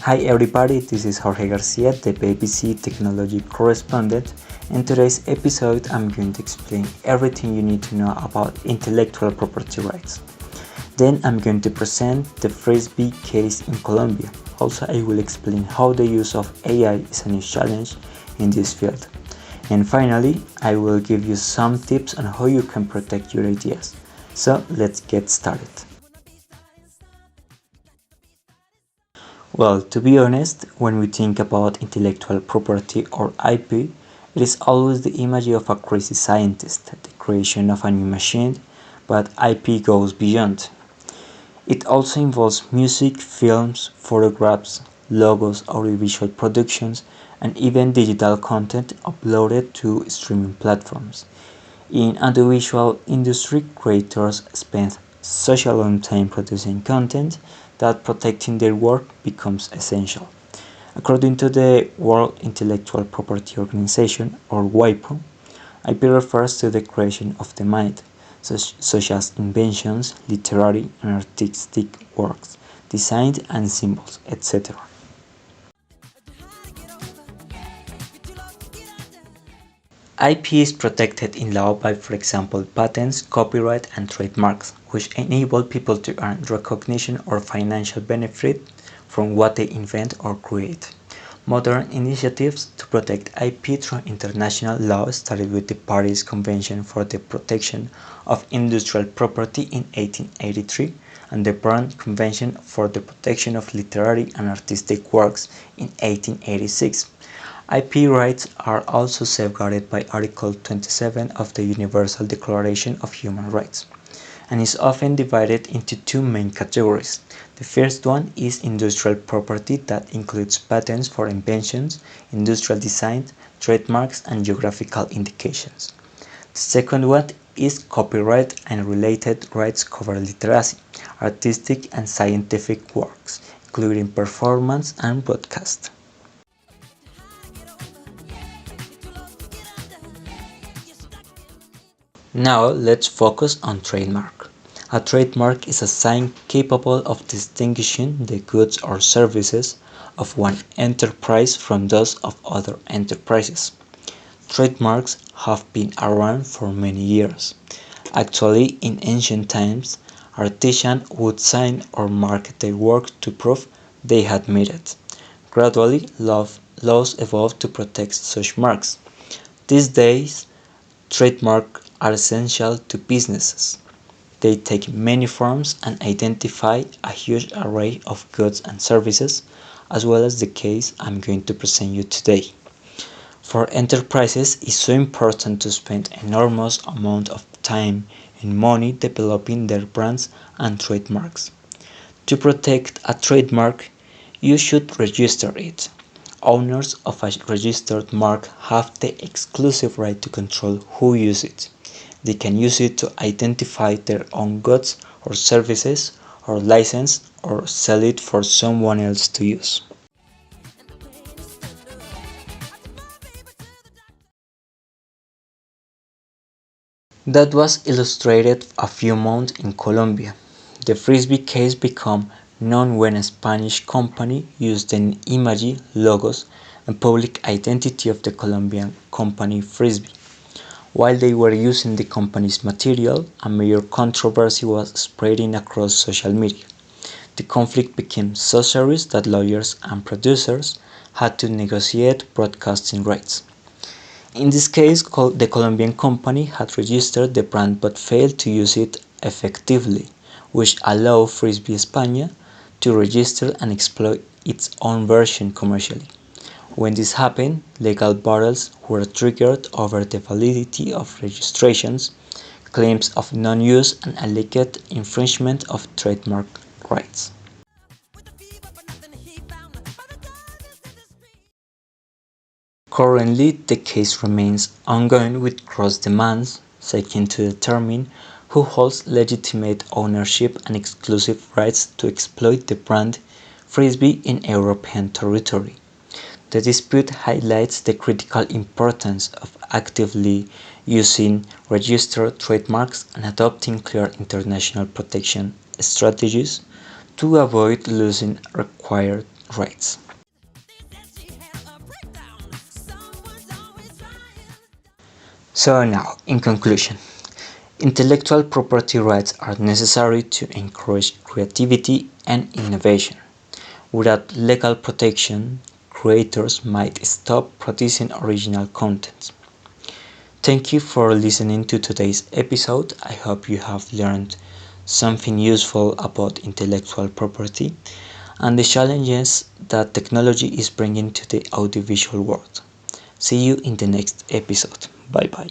Hi everybody, this is Jorge Garcia, the BBC Technology Correspondent. In today's episode, I'm going to explain everything you need to know about intellectual property rights. Then I'm going to present the Frisbee case in Colombia. Also, I will explain how the use of AI is a new challenge in this field. And finally, I will give you some tips on how you can protect your ideas. So let's get started. Well, to be honest, when we think about intellectual property or IP, it is always the image of a crazy scientist, the creation of a new machine, but IP goes beyond. It also involves music, films, photographs, logos, audiovisual productions, and even digital content uploaded to streaming platforms. In audiovisual industry, creators spend such a long time producing content that protecting their work becomes essential. According to the World Intellectual Property Organization, or WIPO, IP refers to the creation of the mind, such as inventions, literary and artistic works, design and symbols, etc. IP is protected in law by, for example, patents, copyright, and trademarks, which enable people to earn recognition or financial benefit from what they invent or create. Modern initiatives to protect IP through international law started with the Paris Convention for the Protection of Industrial Property in 1883 and the Berne Convention for the Protection of Literary and Artistic Works in 1886. IP rights are also safeguarded by Article 27 of the Universal Declaration of Human Rights, and is often divided into two main categories. The first one is industrial property that includes patents for inventions, industrial design, trademarks, and geographical indications. The second one is copyright and related rights cover literacy, artistic and scientific works, including performance and broadcast. Now let's focus on trademark. A trademark is a sign capable of distinguishing the goods or services of one enterprise from those of other enterprises. Trademarks have been around for many years. Actually, in ancient times, artisans would sign or mark their work to prove they had made it. Gradually, laws evolved to protect such marks. These days, trademarks are essential to businesses. They take many forms and identify a huge array of goods and services, as well as the case I'm going to present you today. For enterprises, it's so important to spend enormous amount of time and money developing their brands and trademarks. To protect a trademark, you should register it. Owners of a registered mark have the exclusive right to control who uses it. They can use it to identify their own goods or services, or license or sell it for someone else to use. That was illustrated a few months in Colombia. The Frisbee case became known when a Spanish company used the image, logos, and public identity of the Colombian company Frisbee. While they were using the company's material, a major controversy was spreading across social media. The conflict became so serious that lawyers and producers had to negotiate broadcasting rights. In this case, the Colombian company had registered the brand but failed to use it effectively, which allowed Frisbee España to register and exploit its own version commercially. When this happened, legal battles were triggered over the validity of registrations, claims of non-use, and alleged infringement of trademark rights. Currently, the case remains ongoing with cross demands seeking to determine who holds legitimate ownership and exclusive rights to exploit the brand Frisbee in European territory. The dispute highlights the critical importance of actively using registered trademarks and adopting clear international protection strategies to avoid losing required rights. So now, in conclusion, intellectual property rights are necessary to encourage creativity and innovation. Without legal protection, creators might stop producing original content. Thank you for listening to today's episode. I hope you have learned something useful about intellectual property and the challenges that technology is bringing to the audiovisual world. See you in the next episode. Bye bye.